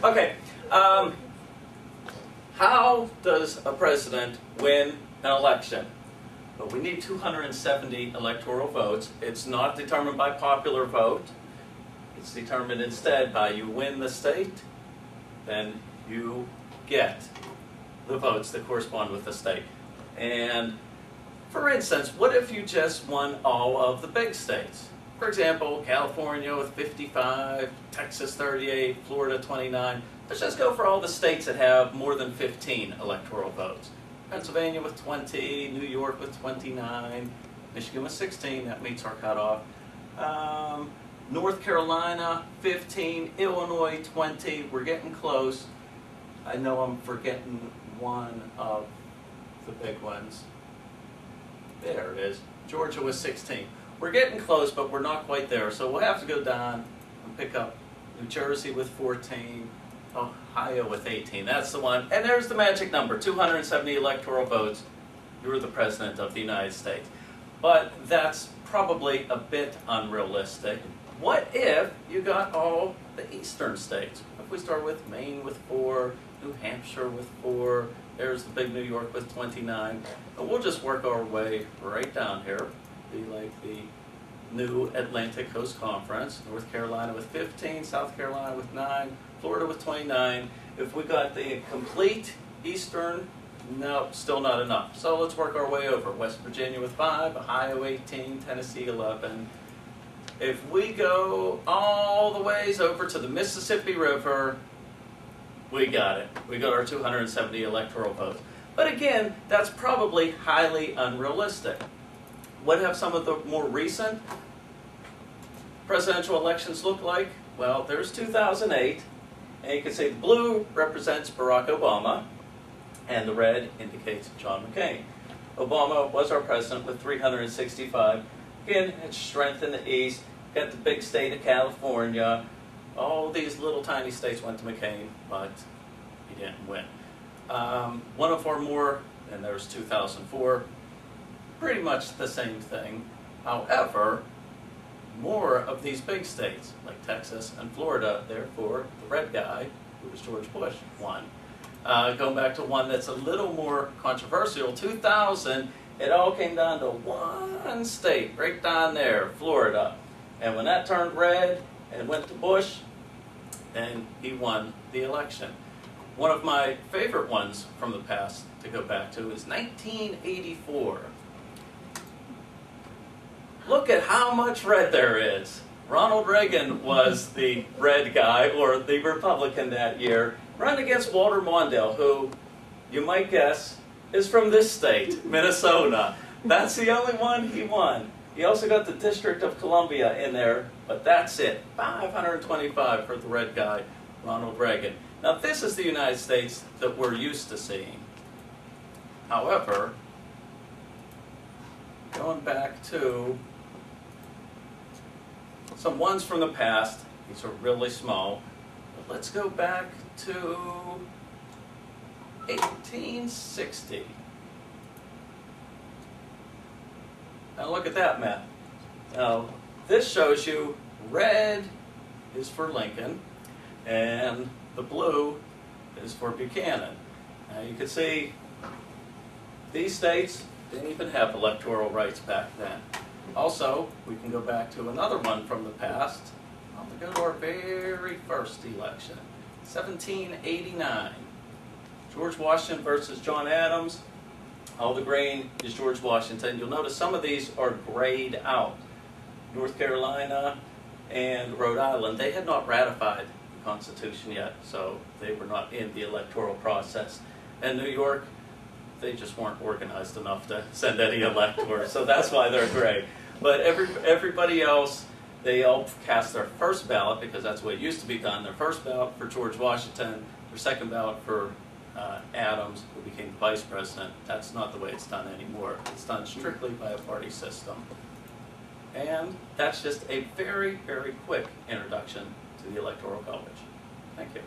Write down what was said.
Okay, how does a president win an election? Well, we need 270 electoral votes. It's not determined by popular vote. It's determined instead by you win the state, then you get the votes that correspond with the state. And for instance, what if you just won all of the big states? For example, California with 55, Texas 38, Florida 29. Let's just go for all the states that have more than 15 electoral votes. Pennsylvania with 20, New York with 29, Michigan with 16, that meets our cutoff. North Carolina 15, Illinois 20, we're getting close. I know I'm forgetting one of the big ones. There it is, Georgia with 16. We're getting close, but we're not quite there, so we'll have to go down and pick up New Jersey with 14, Ohio with 18, that's the one. And there's the magic number, 270 electoral votes. You're the President of the United States. But that's probably a bit unrealistic. What if you got all the eastern states? If we start with Maine with 4, New Hampshire with 4, there's the big New York with 29. And we'll just work our way right down here. Be like the new Atlantic Coast Conference. North Carolina with 15, South Carolina with 9, Florida with 29. If we got the complete eastern, no, still not enough. So let's work our way over. West Virginia with 5, Ohio 18, Tennessee 11. If we go all the ways over to the Mississippi River, we got it. We got our 270 electoral votes. But again, that's probably highly unrealistic. What have some of the more recent presidential elections look like? Well, there's 2008, and you can see the blue represents Barack Obama, and the red indicates John McCain. Obama was our president with 365. Again, it's strength in the East. Got the big state of California. All these little tiny states went to McCain, but he didn't win. One of our more, and there's 2004, pretty much the same thing. However, more of these big states, like Texas and Florida, therefore the red guy, who was George Bush, won. Going back to one that's a little more controversial, 2000, it all came down to one state, right down there, Florida. And when that turned red and went to Bush, then he won the election. One of my favorite ones from the past to go back to is 1984. Look at how much red there is. Ronald Reagan was the red guy, or the Republican that year, running against Walter Mondale, who, you might guess, is from this state, Minnesota. That's the only one he won. He also got the District of Columbia in there, but that's it. 525 for the red guy, Ronald Reagan. Now this is the United States that we're used to seeing. However, going back to some ones from the past, these are really small, but let's go back to 1860. Now look at that map. Now this shows you red is for Lincoln and the blue is for Buchanan. Now you can see these states didn't even have electoral rights back then. Also, we can go back to another one from the past. I'll go to our very first election, 1789. George Washington versus John Adams. All the green is George Washington. You'll notice some of these are grayed out. North Carolina and Rhode Island, they had not ratified the Constitution yet, so they were not in the electoral process. And New York, they just weren't organized enough to send any electors, so that's why they're gray. But everybody else, they all cast their first ballot, because that's what it used to be done, their first ballot for George Washington, their second ballot for Adams, who became vice president. That's not the way it's done anymore. It's done strictly by a party system. And that's just a very, very quick introduction to the Electoral College. Thank you.